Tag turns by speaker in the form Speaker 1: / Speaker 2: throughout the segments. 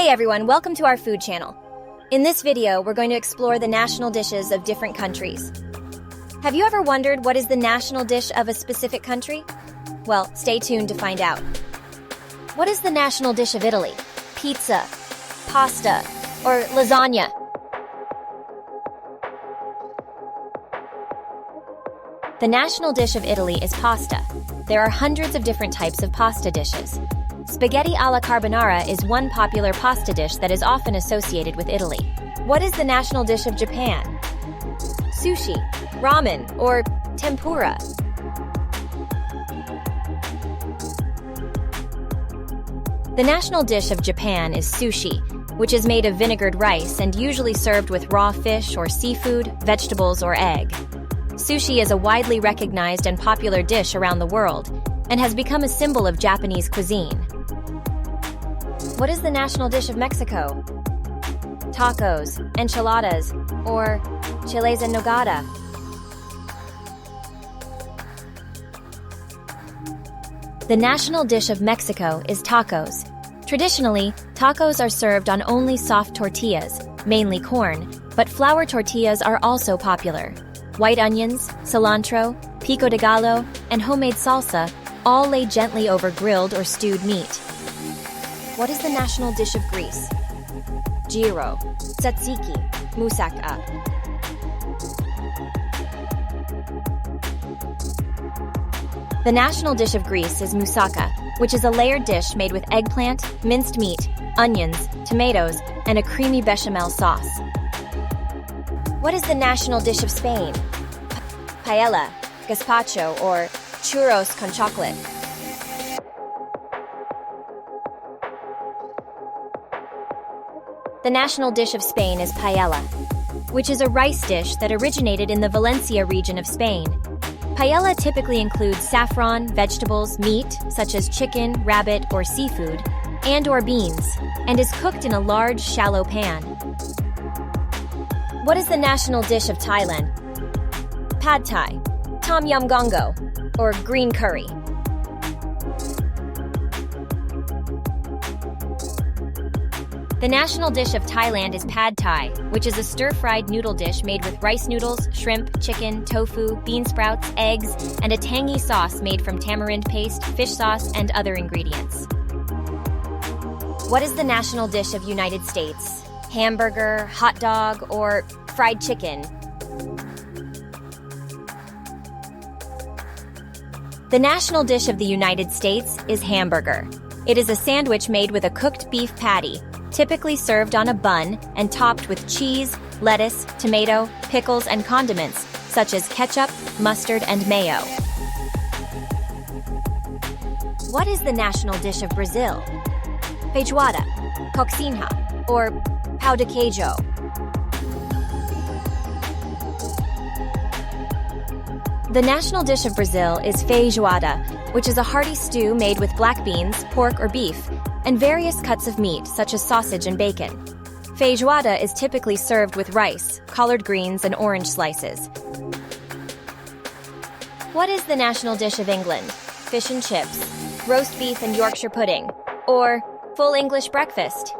Speaker 1: Hey everyone, welcome to our food channel. In this video, we're going to explore the national dishes of different countries. Have you ever wondered what is the national dish of a specific country? Well, stay tuned to find out. What is the national dish of Italy? Pizza, pasta, or lasagna? The national dish of Italy is pasta. There are hundreds of different types of pasta dishes. Spaghetti alla carbonara is one popular pasta dish that is often associated with Italy. What is the national dish of Japan? Sushi, ramen, or tempura? The national dish of Japan is sushi, which is made of vinegared rice and usually served with raw fish or seafood, vegetables, or egg. Sushi is a widely recognized and popular dish around the world and has become a symbol of Japanese cuisine. What is the national dish of Mexico? Tacos, enchiladas, or chiles en nogada? The national dish of Mexico is tacos. Traditionally, tacos are served on only soft tortillas, mainly corn, but flour tortillas are also popular. White onions, cilantro, pico de gallo, and homemade salsa all lay gently over grilled or stewed meat. What is the national dish of Greece? Gyro, tzatziki, moussaka. The national dish of Greece is moussaka, which is a layered dish made with eggplant, minced meat, onions, tomatoes, and a creamy bechamel sauce. What is the national dish of Spain? Paella, gazpacho, or churros con chocolate. The national dish of Spain is paella, which is a rice dish that originated in the Valencia region of Spain. Paella typically includes saffron, vegetables, meat, such as chicken, rabbit, or seafood, and/or beans, and is cooked in a large, shallow pan. What is the national dish of Thailand? Pad Thai, Tom Yum Gongo, or green curry. The national dish of Thailand is Pad Thai, which is a stir-fried noodle dish made with rice noodles, shrimp, chicken, tofu, bean sprouts, eggs, and a tangy sauce made from tamarind paste, fish sauce, and other ingredients. What is the national dish of United States? Hamburger, hot dog, or fried chicken? The national dish of the United States is hamburger. It is a sandwich made with a cooked beef patty, typically served on a bun and topped with cheese, lettuce, tomato, pickles, and condiments, such as ketchup, mustard, and mayo. What is the national dish of Brazil? Feijoada, coxinha, or pão de queijo. The national dish of Brazil is feijoada, which is a hearty stew made with black beans, pork or beef, and various cuts of meat such as sausage and bacon. Feijoada is typically served with rice, collard greens, and orange slices. What is the national dish of England? Fish and chips, roast beef and Yorkshire pudding, or full English breakfast?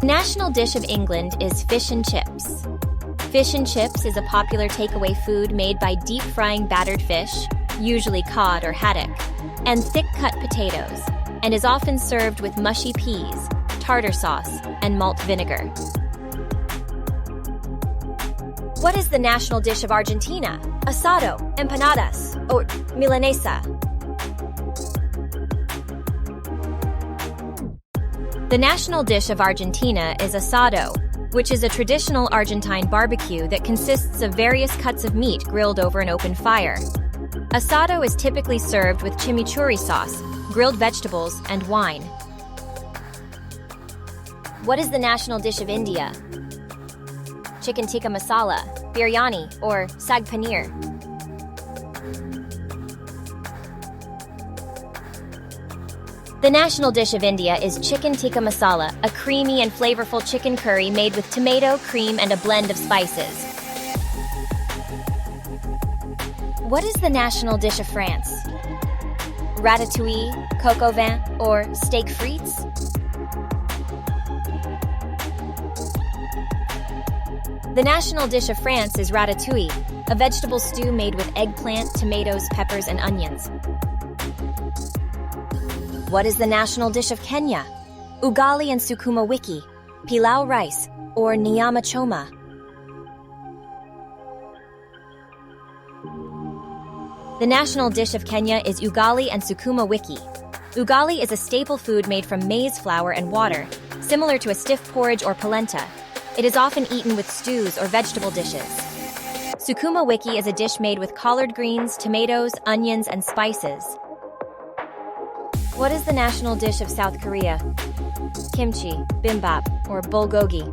Speaker 1: The national dish of England is fish and chips. Fish and chips is a popular takeaway food made by deep-frying battered fish, usually cod or haddock, and thick-cut potatoes, and is often served with mushy peas, tartar sauce, and malt vinegar. What is the national dish of Argentina? Asado, empanadas, or milanesa? The national dish of Argentina is asado, which is a traditional Argentine barbecue that consists of various cuts of meat grilled over an open fire. Asado is typically served with chimichurri sauce, grilled vegetables, and wine. What is the national dish of India? Chicken tikka masala, biryani, or sag paneer. The national dish of India is chicken tikka masala, a creamy and flavorful chicken curry made with tomato, cream, and a blend of spices. What is the national dish of France? ratatouille, coq au vin, or steak frites? The national dish of France is ratatouille, a vegetable stew made with eggplant, tomatoes, peppers, and onions. What is the national dish of Kenya? Ugali and sukuma wiki, pilau rice, or nyama choma? The national dish of Kenya is ugali and sukuma wiki. Ugali is a staple food made from maize flour and water, similar to a stiff porridge or polenta. It is often eaten with stews or vegetable dishes. Sukuma wiki is a dish made with collard greens, tomatoes, onions, and spices. What is the national dish of South Korea? Kimchi, bibimbap, or bulgogi.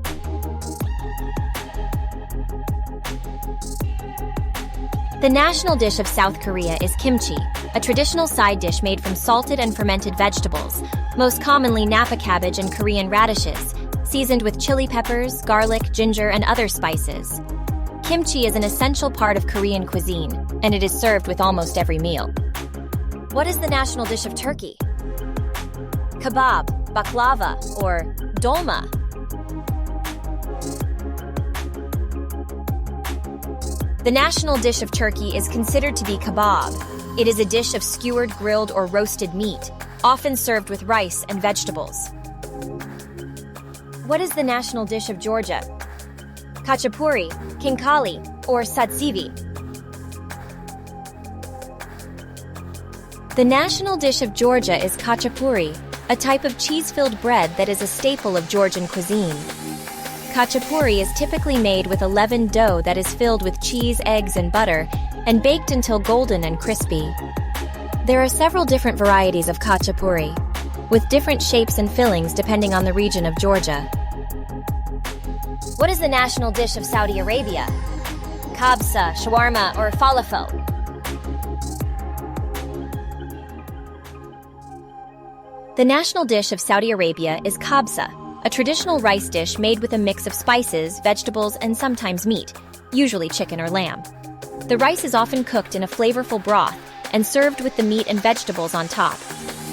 Speaker 1: The national dish of South Korea is kimchi, a traditional side dish made from salted and fermented vegetables, most commonly napa cabbage and Korean radishes, seasoned with chili peppers, garlic, ginger, and other spices. Kimchi is an essential part of Korean cuisine, and it is served with almost every meal. What is the national dish of Turkey? Kebab, baklava, or dolma. The national dish of Turkey is considered to be kebab. It is a dish of skewered, grilled, or roasted meat, often served with rice and vegetables. What is the national dish of Georgia? Khachapuri, khinkali, or satsivi. The national dish of Georgia is khachapuri, a type of cheese-filled bread that is a staple of Georgian cuisine. Khachapuri is typically made with a leavened dough that is filled with cheese, eggs, and butter, and baked until golden and crispy. There are several different varieties of khachapuri, with different shapes and fillings depending on the region of Georgia. What is the national dish of Saudi Arabia? Kabsa, shawarma, or falafel? The national dish of Saudi Arabia is kabsa, a traditional rice dish made with a mix of spices, vegetables, and sometimes meat, usually chicken or lamb. The rice is often cooked in a flavorful broth and served with the meat and vegetables on top.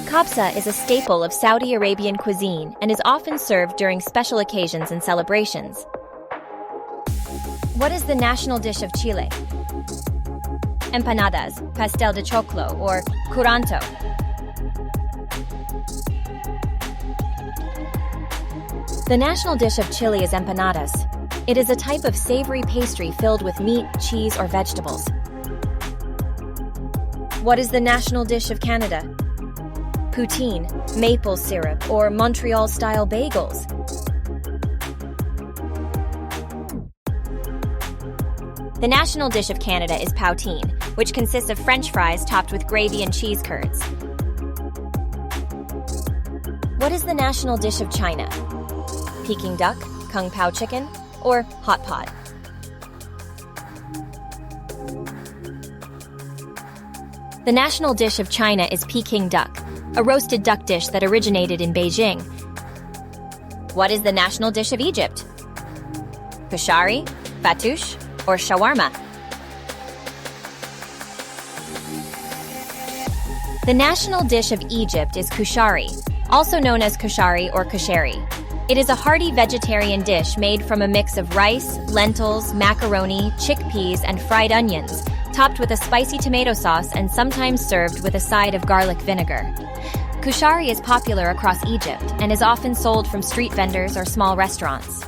Speaker 1: Kabsa is a staple of Saudi Arabian cuisine and is often served during special occasions and celebrations. What is the national dish of Chile? Empanadas, pastel de choclo, or curanto. The national dish of Chile is empanadas. It is a type of savory pastry filled with meat, cheese, or vegetables. What is the national dish of Canada? Poutine, maple syrup, or Montreal-style bagels. The national dish of Canada is poutine, which consists of French fries topped with gravy and cheese curds. What is the national dish of China? Peking duck, kung pao chicken, or hot pot. The national dish of China is Peking duck, a roasted duck dish that originated in Beijing. What is the national dish of Egypt? Kushari, fattoush, or shawarma. The national dish of Egypt is kushari, also known as kushari or kushari. It is a hearty vegetarian dish made from a mix of rice, lentils, macaroni, chickpeas, and fried onions, topped with a spicy tomato sauce and sometimes served with a side of garlic vinegar. Kushari is popular across Egypt and is often sold from street vendors or small restaurants.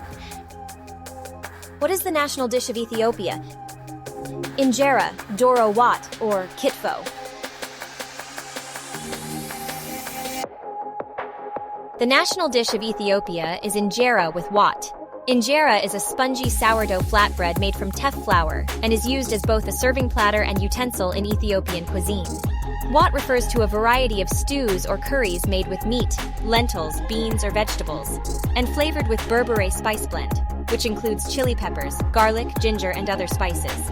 Speaker 1: What is the national dish of Ethiopia? Injera, doro wat, or kitfo. The national dish of Ethiopia is injera with wat. Injera is a spongy sourdough flatbread made from teff flour and is used as both a serving platter and utensil in Ethiopian cuisine. Wat refers to a variety of stews or curries made with meat, lentils, beans, or vegetables, and flavored with berbere spice blend, which includes chili peppers, garlic, ginger, and other spices.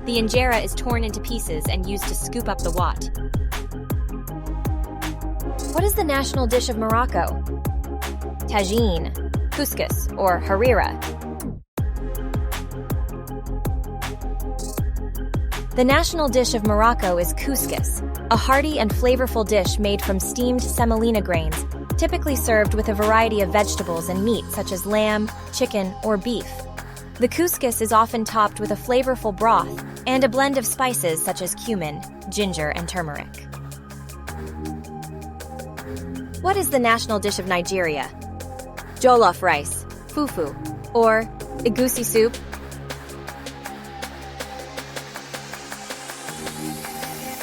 Speaker 1: The injera is torn into pieces and used to scoop up the wat. What is the national dish of Morocco? Tagine, couscous, or harira. The national dish of Morocco is couscous, a hearty and flavorful dish made from steamed semolina grains, typically served with a variety of vegetables and meat such as lamb, chicken, or beef. The couscous is often topped with a flavorful broth and a blend of spices such as cumin, ginger, and turmeric. What is the national dish of Nigeria? Jollof rice, fufu, or egusi soup?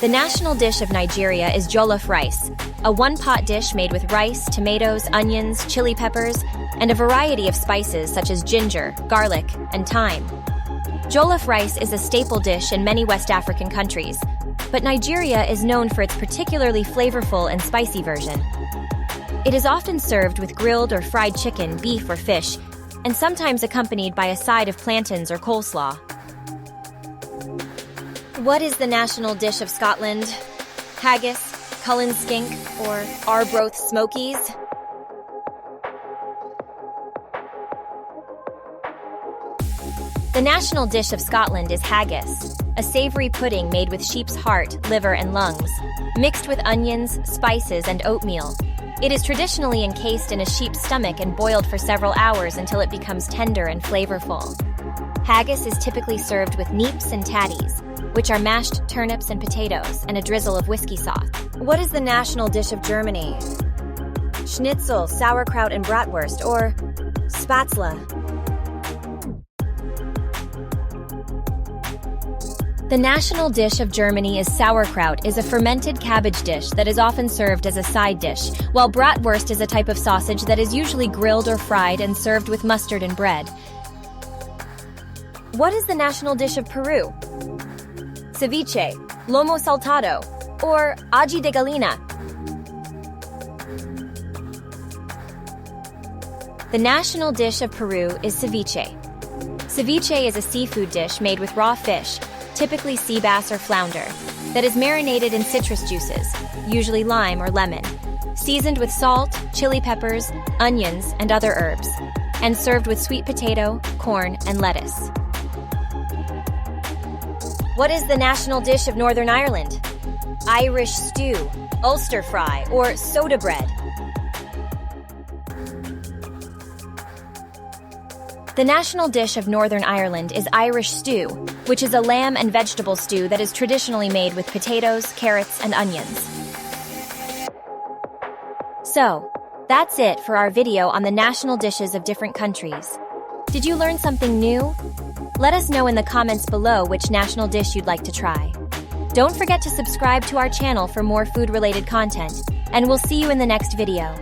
Speaker 1: The national dish of Nigeria is jollof rice, a one-pot dish made with rice, tomatoes, onions, chili peppers, and a variety of spices such as ginger, garlic, and thyme. Jollof rice is a staple dish in many West African countries, but Nigeria is known for its particularly flavorful and spicy version. It is often served with grilled or fried chicken, beef, or fish, and sometimes accompanied by a side of plantains or coleslaw. What is the national dish of Scotland? Haggis, Cullen skink, or Arbroath smokies? The national dish of Scotland is haggis, a savory pudding made with sheep's heart, liver, and lungs, mixed with onions, spices, and oatmeal. It is traditionally encased in a sheep's stomach and boiled for several hours until it becomes tender and flavorful. Haggis is typically served with neeps and tatties, which are mashed turnips and potatoes, and a drizzle of whiskey sauce. What is the national dish of Germany? Schnitzel, sauerkraut, and bratwurst, or Spätzle. The national dish of Germany is sauerkraut, is a fermented cabbage dish that is often served as a side dish, while bratwurst is a type of sausage that is usually grilled or fried and served with mustard and bread. What is the national dish of Peru? Ceviche, lomo saltado, or ají de gallina. The national dish of Peru is ceviche. Ceviche is a seafood dish made with raw fish, typically sea bass or flounder, that is marinated in citrus juices, usually lime or lemon, seasoned with salt, chili peppers, onions, and other herbs, and served with sweet potato, corn, and lettuce. What is the national dish of Northern Ireland? Irish stew, Ulster fry, or soda bread. The national dish of Northern Ireland is Irish stew, which is a lamb and vegetable stew that is traditionally made with potatoes, carrots, and onions. So, that's it for our video on the national dishes of different countries. Did you learn something new? Let us know in the comments below which national dish you'd like to try. Don't forget to subscribe to our channel for more food-related content, and we'll see you in the next video.